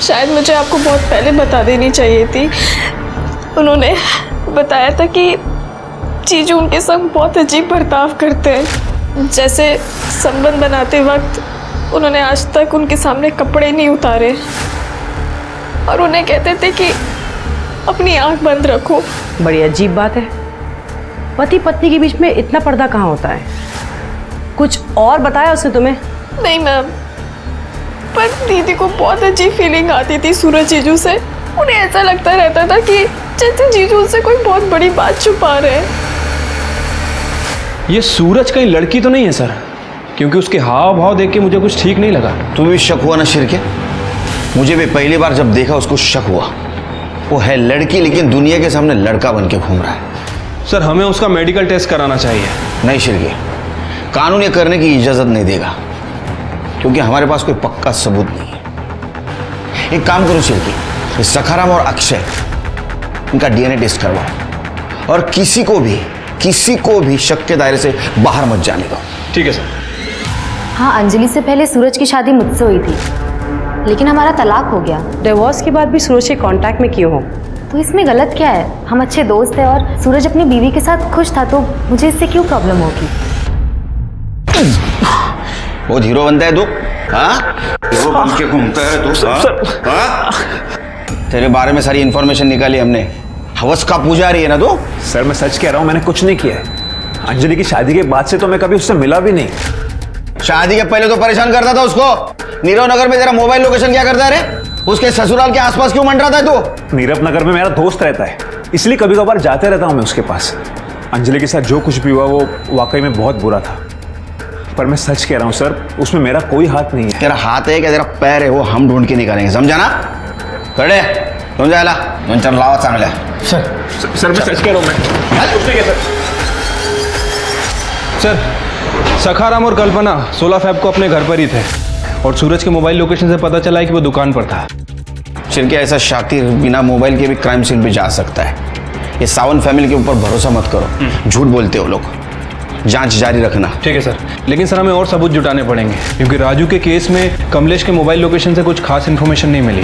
शायद मुझे आपको बहुत पहले बता देनी चाहिए थी। उन्होंने बताया था कि जीजू उनके संग बहुत अजीब बर्ताव करते हैं। जैसे संबंध बनाते वक्त उन्होंने आज तक उनके सामने कपड़े नहीं उतारे और उन्हें कहते थे कि अपनी आंख बंद रखो। बड़ी अजीब बात है, पति पत्नी के बीच में इतना पर्दा कहाँ होता है? कुछ और बताया उसने तुम्हें? नहीं मैम, पर दीदी को बहुत अजीब फीलिंग आती थी सूरज जीजू से। उन्हें ऐसा लगता रहता था कि जैसे जीजू उससे कोई बहुत बड़ी बात छुपा रहे हैं। ये सूरज कहीं लड़की तो नहीं है सर? क्योंकि उसके हाव भाव देख के मुझे कुछ ठीक नहीं लगा। तुम्हें भी शक हुआ ना शिरके? मुझे भी पहली बार जब देखा उसको शक हुआ। वो है लड़की लेकिन दुनिया के सामने लड़का बन के घूम रहा है। सर हमें उसका मेडिकल टेस्ट कराना चाहिए। नहीं शिरके, कानून ये करने की इजाजत नहीं देगा क्योंकि हमारे पास कोई पक्का सबूत नहीं है। एक काम करो शिरके, सखाराम और अक्षय इनका डीएनए टेस्ट करवाओ और किसी को भी शक के दायरे से बाहर मत जाने दो। ठीक है सर। हाँ, अंजलि से पहले सूरज की शादी मुझसे हुई थी लेकिन हमारा तलाक हो गया। डिवोर्स के बाद भी सूरज के कांटेक्ट में क्यों हो? तो इसमें गलत क्या है? हम अच्छे दोस्त हैं और सूरज अपनी बीवी के साथ खुश था, तो मुझे इससे क्यों प्रॉब्लम होगी? बहुत हीरो बनता है तू, हाँ? हीरो बन के घूमता है तू, हाँ? तेरे बारे में सारी इंफॉर्मेशन निकाली हमने। हवस का पुजारी है ना तू? सर मैं सच कह रहा हूँ, मैंने कुछ नहीं किया है। अंजलि की शादी के बाद से तो मैं कभी उससे मिला भी नहीं। शादी के पहले तो परेशान करता था उसको। नीरव नगर में तेरा मोबाइल लोकेशन क्या करता है रे? उसके ससुराल के आसपास क्यों मंडरा था तू? नीरव नगर में मेरा दोस्त रहता है, इसलिए कभी कभार जाते रहता हूँ मैं उसके पास। अंजलि के साथ जो कुछ भी हुआ वो वाकई में बहुत बुरा था, पर मैं सच कह रहा हूँ सर, उसमें मेरा कोई हाथ नहीं है। तेरा हाथ है क्या तेरा पैर है वो हम ढूंढ के निकालेंगे, समझा ना? खड़े समझायला नंतर लावा चांगल्या। सर मैं सच कह रहा हूँ मैं। सर सखाराम और कल्पना 16 फैब को अपने घर पर ही थे और सूरज के मोबाइल लोकेशन से पता चला है कि वो दुकान पर था। शिरके ऐसा शातिर बिना मोबाइल के भी क्राइम सीन पे जा सकता है। ये सावन फैमिली के ऊपर भरोसा मत करो, झूठ बोलते हो लोग। जांच जारी रखना। ठीक है सर, लेकिन सर हमें और सबूत जुटाने पड़ेंगे क्योंकि राजू के केस में कमलेश के मोबाइल लोकेशन से कुछ खास इन्फॉर्मेशन नहीं मिली।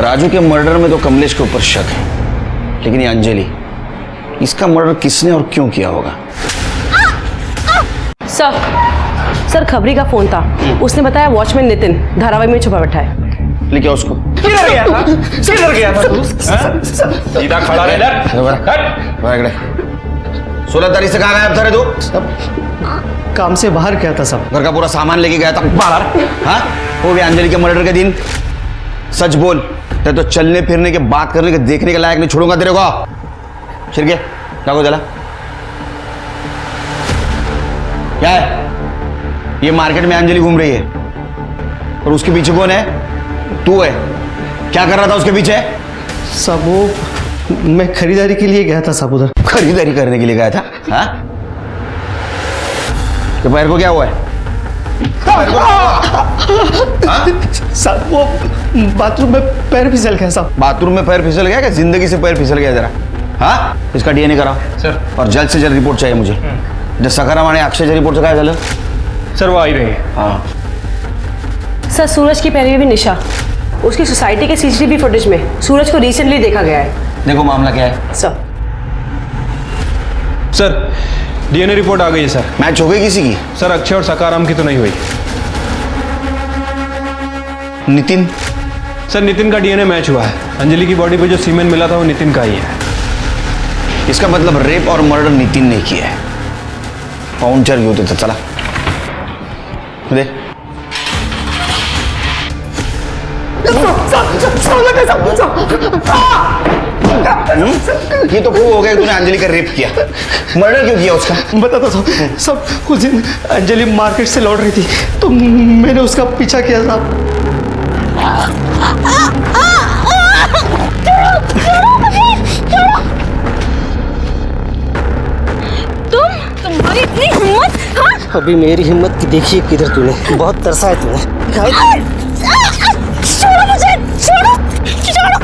राजू के मर्डर में तो कमलेश के ऊपर शक है, लेकिन ये अंजलि, इसका मर्डर किसने और क्यों किया होगा? सर खबरी का फोन था, उसने बताया वॉचमैन नितिन धारावाही में छुपा बैठा है। लेके उसको। किधर गया था? किधर गया था तू? सीधा खड़ा रह इधर। 16 तारीख से कहाँ गायब था रे तू? काम से बाहर गया था सब। घर का पूरा सामान लेके गया था बाहर, हाँ? वो भी अंजलि के मर्डर के दिन। सच बोल, तेरे तो चलने फिरने के, बात करने के, देखने के लायक नहीं छोड़ूंगा तेरे को। शिरके क्या चला? क्या है ये? मार्केट में अंजलि घूम रही है और उसके पीछे कौन है? तू है। क्या कर रहा था उसके पीछे? सब वो मैं खरीदारी के लिए गया था सब उधर। खरीदारी करने के लिए गया था, हाँ? तो पैर को क्या हुआ है? साहब वो बाथरूम में पैर फिसल गया साहब। बाथरूम में पैर फिसल गया? क्या जिंदगी से पैर फिसल गया जरा? हाँ, इसका डीएनए कराओ सर, और जल्द से जल्द रिपोर्ट चाहिए मुझे। जब सखाराम आणि अक्षय रिपोर्ट काय झालं? सर वो आई रही है। हाँ सर सूरज की पहले भी निशा, उसकी सोसाइटी के सीसीटीवी फुटेज में सूरज को रिसेंटली देखा गया है। देखो मामला क्या है सर डीएनए रिपोर्ट आ गई है सर। मैच हो गई किसी की? सर अक्षय और सखाराम की तो नहीं हुई। नितिन? सर नितिन का डीएनए मैच हुआ है। अंजलि की बॉडी पे जो सीमेंट मिला था वो नितिन का ही है। इसका मतलब रेप और मर्डर नितिन ने किया है। पाउंचर घेऊ तिथं, चला दे। ये तो प्रूव हो गया तूने अंजलि का रेप किया। मर्डर क्यों किया उसका? बताता साहब, सब उस दिन अंजलि मार्केट से लौट रही थी तो मैंने उसका पीछा किया साहब। तुम्हारी इतनी हिम्मत? हाँ? अभी मेरी हिम्मत देखिए किधर तूने, बहुत तरसा है तूने। छोड़ो मुझे, छोड़ो, छोड़ो।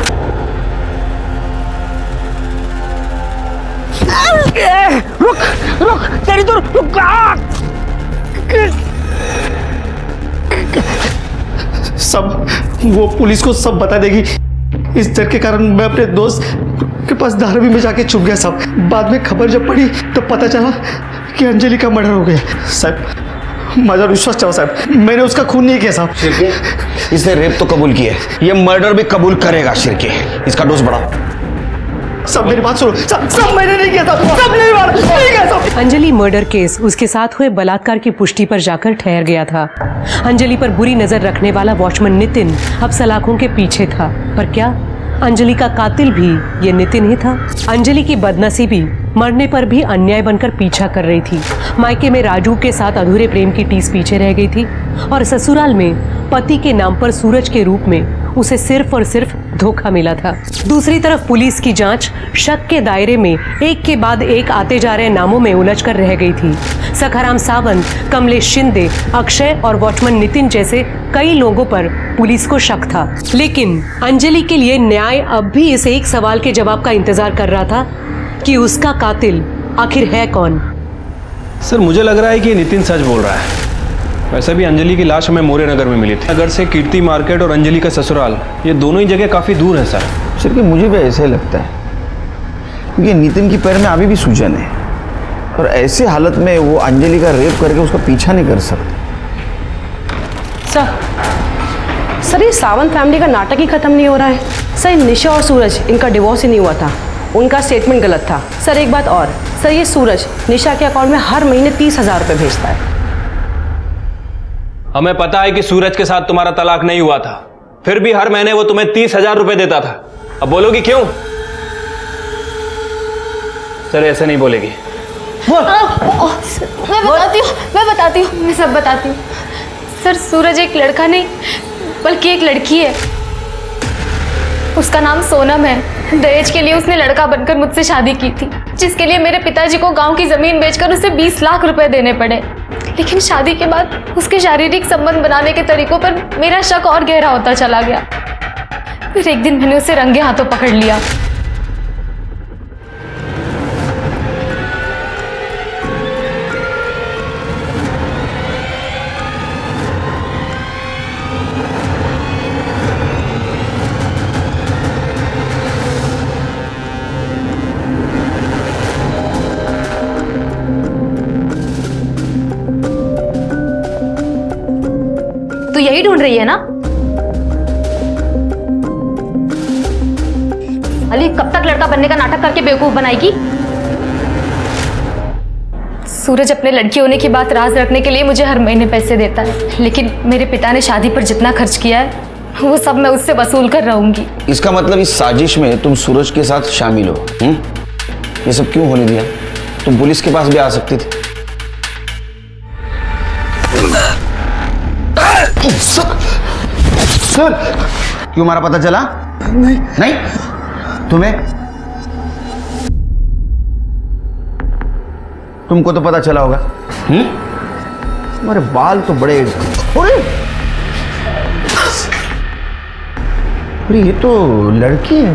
रुक रुक, तेरी तो रुक। सब वो पुलिस को सब बता देगी। इस डर के कारण मैं अपने दोस्त के पास धारावी में जाके छुप गया साहब। बाद में खबर जब पड़ी तो पता चला कि अंजलि का मर्डर हो गया। साहब मुझे विश्वास चाहो साहब, मैंने उसका खून नहीं किया साहब। शिरके, इसने रेप तो कबूल किया है, ये मर्डर भी कबूल करेगा। शिरके, इसका डोज बढ़ाओ। सब मेरी बात सुनो, सब मैंने नहीं किया था, सब नहीं मारा, नहीं किया सब। अंजलि मर्डर केस उसके साथ हुए बलात्कार की पुष्टि पर जाकर ठहर गया था। अंजलि पर बुरी नजर रखने वाला वॉचमैन नितिन अब सलाखों के पीछे था। पर क्या अंजलि का कातिल भी ये नितिन ही था? अंजलि की बदनसीबी मरने पर भी अन्याय बनकर पीछा कर रही थी। मायके में राजू के साथ अधूरे प्रेम की टीस पीछे रह गई थी और ससुराल में पति के नाम पर सूरज के रूप में उसे सिर्फ और सिर्फ धोखा मिला था। दूसरी तरफ पुलिस की जांच शक के दायरे में एक के बाद एक आते जा रहे नामों में उलझकर रह गई थी। सखाराम सावंत, कमलेश शिंदे, अक्षय और वॉचमैन नितिन जैसे कई लोगों पर पुलिस को शक था। लेकिन अंजलि के लिए न्याय अब भी इस एक सवाल के जवाब का इंतजार कर रहा था कि उसका कातिल आखिर है कौन। सर मुझे लग रहा है कि नितिन सच बोल रहा है। वैसे भी अंजलि की लाश हमें मोरे नगर में मिली थी। नगर से कीर्ति मार्केट और अंजलि का ससुराल, ये दोनों ही जगह काफ़ी दूर है सर। सिर्फ मुझे भी ऐसा ही लगता है, क्योंकि नितिन की पैर में अभी भी सूजन है और ऐसे हालत में वो अंजलि का रेप करके उसका पीछा नहीं कर सकते। सर ये सावंत फैमिली का नाटक ही खत्म नहीं हो रहा है। सर निशा और सूरज, इनका डिवोर्स ही नहीं हुआ था, उनका स्टेटमेंट गलत था। सर एक बात और, सर ये सूरज निशा के अकाउंट में हर महीने 30,000 रुपये भेजता है। हमें पता है कि सूरज के साथ तुम्हारा तलाक नहीं हुआ था, फिर भी हर महीने वो तुम्हें 30,000 रुपए देता था। अब बोलोगी क्यों? सर ऐसे नहीं बोलेगी। मैं बताती हूँ, मैं सब बताती हूँ। सर सूरज एक लड़का नहीं बल्कि एक लड़की है। उसका नाम सोनम है। दहेज के लिए उसने लड़का बनकर मुझसे शादी की थी, जिसके लिए मेरे पिताजी को गांव की जमीन बेचकर उसे 20 लाख रुपए देने पड़े। लेकिन शादी के बाद उसके शारीरिक संबंध बनाने के तरीकों पर मेरा शक और गहरा होता चला गया। फिर एक दिन मैंने उसे रंगे हाथों पकड़ लिया। तू यही ढूंढ रही है ना? अली कब तक लड़का बनने का नाटक करके बेवकूफ बनाएगी? सूरज अपने लड़की होने की बात राज रखने के लिए मुझे हर महीने पैसे देता है, लेकिन मेरे पिता ने शादी पर जितना खर्च किया है वो सब मैं उससे वसूल कर रहूंगी। इसका मतलब इस साजिश में तुम सूरज के साथ शामिल हो? ये सब क्यों होने दिया? तुम पुलिस के पास भी आ सकती थी। सर क्यों मारा पता चला? नहीं तुम्हें? तुमको तो पता चला होगा। तुम्हारे बाल तो बड़े। अरे ये तो लड़की है।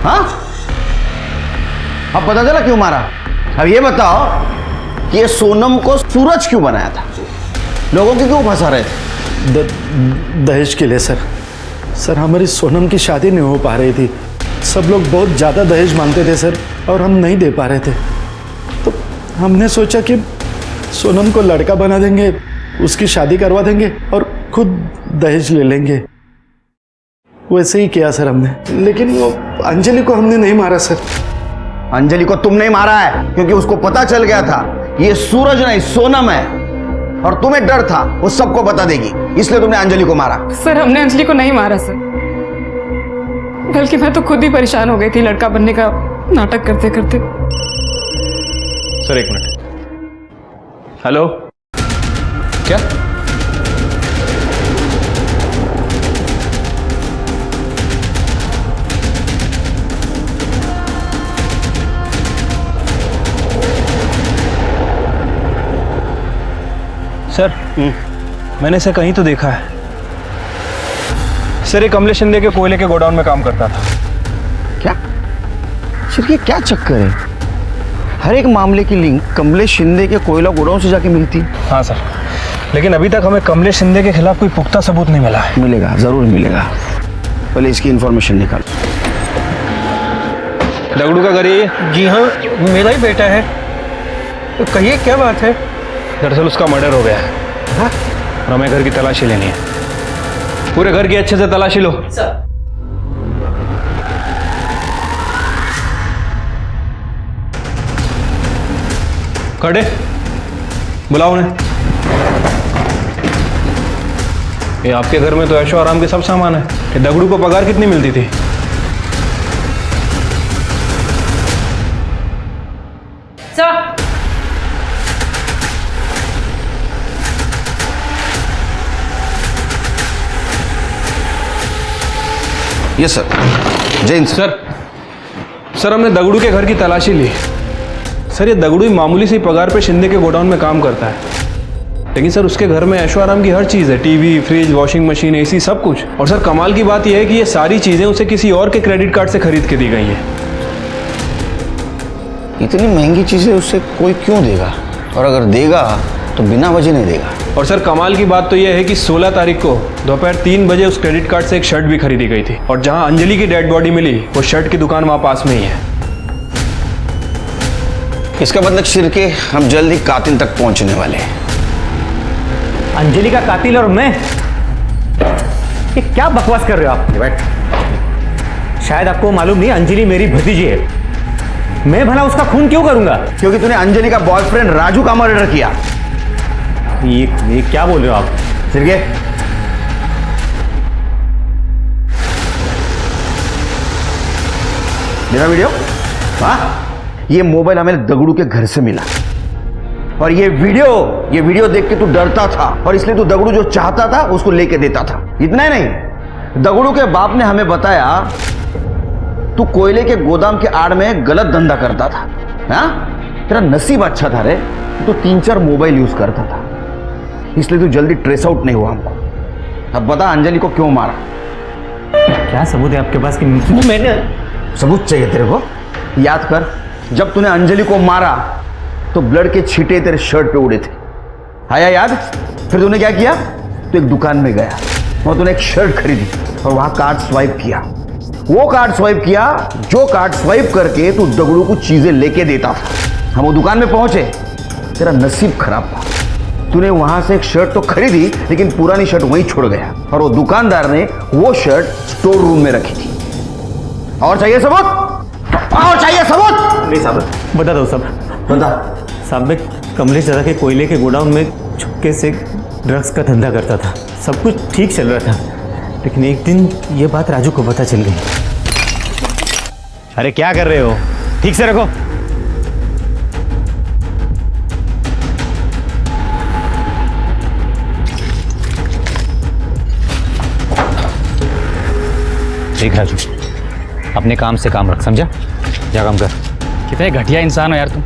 हाँ अब पता चला क्यों मारा? अब ये बताओ कि ये सोनम को सूरज क्यों बनाया था? लोगों को क्यों फंसा रहे थे? दहेज के लिए सर हमारी सोनम की शादी नहीं हो पा रही थी। सब लोग बहुत ज़्यादा दहेज मांगते थे सर, और हम नहीं दे पा रहे थे। तो हमने सोचा कि सोनम को लड़का बना देंगे, उसकी शादी करवा देंगे और खुद दहेज ले लेंगे। वैसे ही किया सर हमने, लेकिन वो अंजलि को हमने नहीं मारा सर। अंजलि को तुम नहीं मारा है क्योंकि उसको पता चल गया था ये सूरज नहीं सोनम है, और तुम्हें डर था वो सबको बता देगी, इसलिए तुमने अंजलि को मारा। सर हमने अंजलि को नहीं मारा सर, बल्कि मैं तो खुद ही परेशान हो गई थी लड़का बनने का नाटक करते करते। सर एक मिनट। हेलो, क्या? सर मैंने इसे कहीं तो देखा है। सर ये कमलेश शिंदे के कोयले के गोडाउन में काम करता था। क्या सर, ये क्या चक्कर है? हर एक मामले की लिंक कमलेश शिंदे के कोयला गोडाउन से जाके मिलती है। हाँ सर, लेकिन अभी तक हमें कमलेश शिंदे के खिलाफ कोई पुख्ता सबूत नहीं मिला है। मिलेगा, जरूर मिलेगा। पहले इसकी इंफॉर्मेशन निकाल। दगड़ू का घर ये? जी हाँ, मेरा ही बेटा है। तो कहिए क्या बात है? दरअसल उसका मर्डर हो गया है। हाँ? और हमें घर की तलाशी लेनी है। पूरे घर की अच्छे से तलाशी लो। खड़े, बुलाओ उन्हें। ये आपके घर में तो ऐशो आराम के सब सामान है। ये दगड़ू को पगार कितनी मिलती थी? Yes sir. जैन सर हमने दगड़ू के घर की तलाशी ली। सर ये दगड़ू ही मामूली सी पगार पे शिंदे के गोडाउन में काम करता है, लेकिन सर उसके घर में ऐशो आराम की हर चीज़ है। TV, fridge, washing machine, AC, सब कुछ। और सर कमाल की बात यह है कि ये सारी चीज़ें उसे किसी और के क्रेडिट कार्ड से खरीद के दी गई हैं। इतनी महंगी चीजें उससे कोई क्यों देगा? और अगर देगा तो बिना वजह नहीं देगा। और सर कमाल की बात तो यह है कि 16 तारीख को दोपहर 3 बजे उस क्रेडिट कार्ड से एक शर्ट भी खरीदी गई थी। और जहां अंजलि की डेड बॉडी मिली, वो शर्ट की दुकान वहां पास में ही है। इसका मतलब शिरके हम जल्द ही कातिल तक पहुंचने वाले हैं। अंजलि का कातिल और मैं? ये क्या बकवास कर रहे हो आप? बैठ। शायद आपको मालूम नहीं, अंजलि मेरी भतीजी है। मैं भला उसका खून क्यों करूंगा? क्योंकि तूने अंजलि का बॉयफ्रेंड राजू का मर्डर किया। ये क्या बोल रहे हो आप? शिरके, मेरा वीडियो? हाँ, ये मोबाइल हमें दगड़ू के घर से मिला। और ये वीडियो देख के तू डरता था और इसलिए तू दगड़ू जो चाहता था उसको लेके देता था। इतना ही नहीं, दगड़ू के बाप ने हमें बताया तू कोयले के गोदाम के आड़ में गलत धंधा करता था। हाँ, तेरा नसीब अच्छा था रे, तू 3-4 मोबाइल यूज करता था, इसलिए तू जल्दी ट्रेस आउट नहीं हुआ हमको। अब बता अंजलि को क्यों मारा? क्या सबूत है आपके पास कि मैंने? सबूत चाहिए तेरे को? याद कर, जब तूने अंजलि को मारा तो ब्लड के छींटे तेरे शर्ट पे उड़े थे। आया याद? फिर तूने क्या किया? तू एक दुकान में गया और तूने एक शर्ट खरीदी और वहां कार्ड स्वाइप किया। वो कार्ड स्वाइप किया जो कार्ड स्वाइप करके तू दगड़ू को चीजें लेके देता था। हम वो दुकान में पहुंचे, तेरा नसीब खराब था। तूने वहां से एक शर्ट तो खरीदी, लेकिन पुरानी शर्ट वहीं छोड़ गया और वो दुकानदार ने वो शर्ट स्टोर रूम में रखी थी। और चाहिए सबूत? और चाहिए सबूत? नहीं साहब, बता दो साहब। बता साहब, मैं कमलेश दादा के कोयले के गोडाउन में छुपके से ड्रग्स का धंधा करता था। सब कुछ ठीक चल रहा था, लेकिन एक दिन ये बात राजू को पता चल गई। अरे क्या कर रहे हो? ठीक से रखो। देख राजू, अपने काम से काम रख, समझा? जा काम कर। कितने घटिया इंसान हो यार तुम।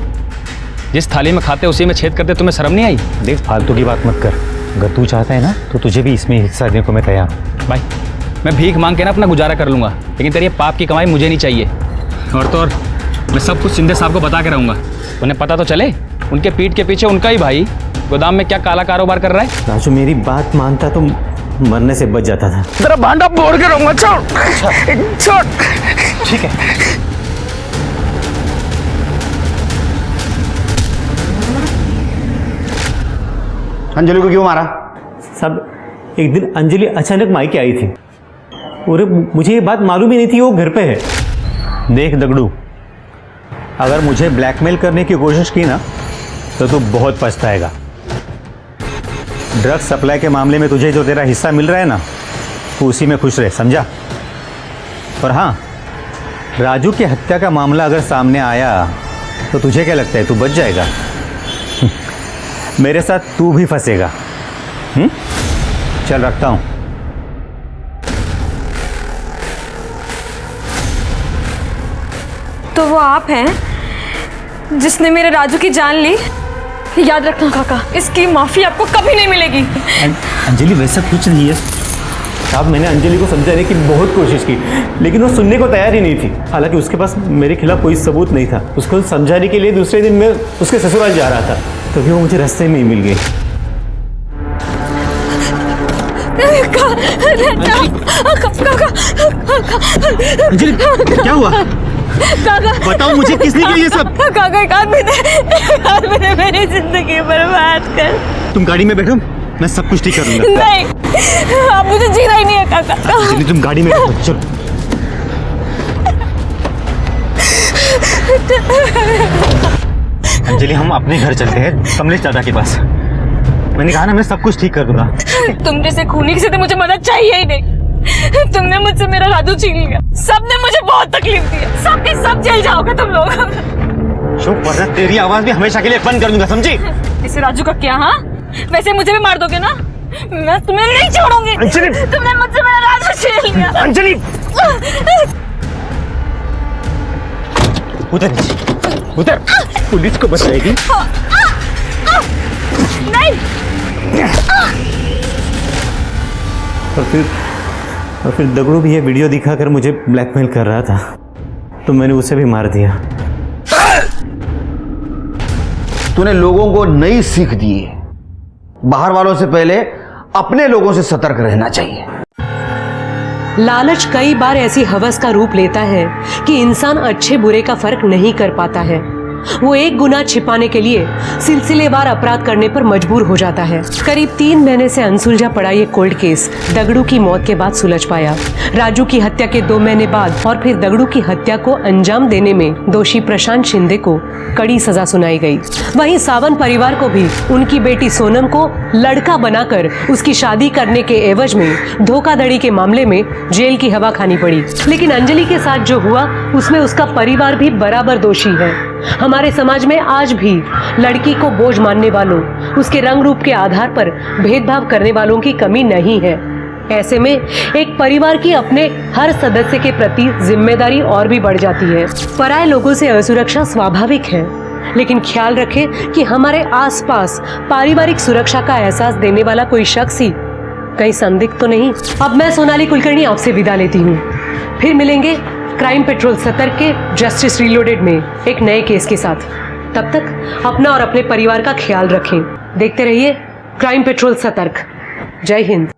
जिस थाली में खाते उसी में छेद करते, तुम्हें शर्म नहीं आई? देख, फालतू की बात मत कर। अगर तू चाहता है ना तो तुझे भी इसमें हिस्सा देने को मैं तैयार हूँ। भाई, मैं भीख मांग के ना अपना गुजारा कर लूँगा, लेकिन तेरी पाप की कमाई मुझे नहीं चाहिए। और तो और मैं सब कुछ शिंदे साहब को बता के रहूँगा। उन्हें पता तो चले उनके पीठ के पीछे उनका ही भाई गोदाम में क्या काला कारोबार कर रहा है। राजू, मेरी बात मानता तो मरने से बच जाता था। तेरा भांडा फोड़ के रहूँगा। छोड़। ठीक है। अंजलि को क्यों मारा? सब एक दिन अंजलि अचानक मायके आई थी और मुझे ये बात मालूम ही नहीं थी वो घर पे है। देख दगड़ू, अगर मुझे ब्लैकमेल करने की कोशिश की ना तो तू बहुत पछताएगा। ड्रग्स सप्लाई के मामले में तुझे जो तेरा हिस्सा मिल रहा है ना, तू उसी में खुश रहे, समझा? और हाँ, राजू की हत्या का मामला अगर सामने आया तो तुझे क्या लगता है तू बच जाएगा? मेरे साथ तू भी फंसेगा। चल रखता हूँ। तो वो आप हैं जिसने मेरे राजू की जान ली? याद रखना काका, इसकी माफ़ी आपको कभी नहीं मिलेगी। अंजलि वैसा कुछ नहीं है साहब। मैंने अंजलि को समझाने की बहुत कोशिश की, लेकिन वो सुनने को तैयार ही नहीं थी। हालांकि उसके पास मेरे खिलाफ कोई सबूत नहीं था। उसको समझाने के लिए दूसरे दिन मैं उसके ससुराल जा रहा था, तभी वो मुझे रास्ते में ही मिल गई। अंजलि क्या हुआ? काका बताओ मुझे, किसने किया ये सब? काका एक आदमी ने मेरी जिंदगी बर्बाद कर। तुम गाड़ी में बैठो, मैं सब कुछ ठीक करूंगा। नहीं, आप मुझे जीना ही नहीं है काका। अंजलि तुम गाड़ी में बैठो, चलो। अंजलि हम अपने घर चलते हैं, कमलेश दादा के पास। मैंने कहा ना मैं सब कुछ ठीक कर दूंगा। तुम जैसे खूनी किसी से मुझे मदद चाहिए ही नहीं। तुमने मुझसे मेरा राजू छीन लिया, सबने मुझे बहुत तकलीफ दी है। सब के सब जेल जाओगे तुम लोग। चुप, वरना तेरी आवाज भी हमेशा के लिए बंद कर दूंगा, समझी? इसे राजू का क्या? हाँ, वैसे मुझे भी मार दोगे ना? मैं तुम्हें नहीं छोड़ूंगी। अंजलि! तुमने मुझसे मेरा राजू छीन लिया। अंजलि! उधर उधर, पुलिस को बताएगी। नहीं। और फिर दगड़ू भी ये वीडियो दिखाकर मुझे ब्लैकमेल कर रहा था, तो मैंने उसे भी मार दिया। तूने लोगों को नई सीख दी है। बाहर वालों से पहले अपने लोगों से सतर्क रहना चाहिए। लालच कई बार ऐसी हवस का रूप लेता है कि इंसान अच्छे बुरे का फर्क नहीं कर पाता है। वो एक गुनाह छिपाने के लिए सिलसिलेवार अपराध करने पर मजबूर हो जाता है। करीब 3 महीने से अनसुलझा पड़ा ये कोल्ड केस दगड़ू की मौत के बाद सुलझ पाया। राजू की हत्या के 2 महीने बाद और फिर दगड़ू की हत्या को अंजाम देने में दोषी प्रशांत शिंदे को कड़ी सजा सुनाई गई। वहीं सावंत परिवार को भी उनकी बेटी सोनम को लड़का बनाकर उसकी शादी करने के एवज में धोखाधड़ी के मामले में जेल की हवा खानी पड़ी। लेकिन अंजलि के साथ जो हुआ उसमें उसका परिवार भी बराबर दोषी है। हमारे समाज में आज भी लड़की को बोझ मानने वालों, उसके रंग रूप के आधार पर भेदभाव करने वालों की कमी नहीं है। ऐसे में एक परिवार की अपने हर सदस्य के प्रति जिम्मेदारी और भी बढ़ जाती है। पराये लोगों से असुरक्षा स्वाभाविक है, लेकिन ख्याल रखें कि हमारे आसपास पारिवारिक सुरक्षा का एहसास देने वाला कोई शख्स ही कहीं संदिग्ध तो नहीं। अब मैं सोनाली कुलकर्णी आपसे विदा लेती हूँ। फिर मिलेंगे क्राइम पेट्रोल सतर्क के जस्टिस रीलोडेड में एक नए केस के साथ। तब तक अपना और अपने परिवार का ख्याल रखें। देखते रहिए क्राइम पेट्रोल सतर्क। जय हिंद।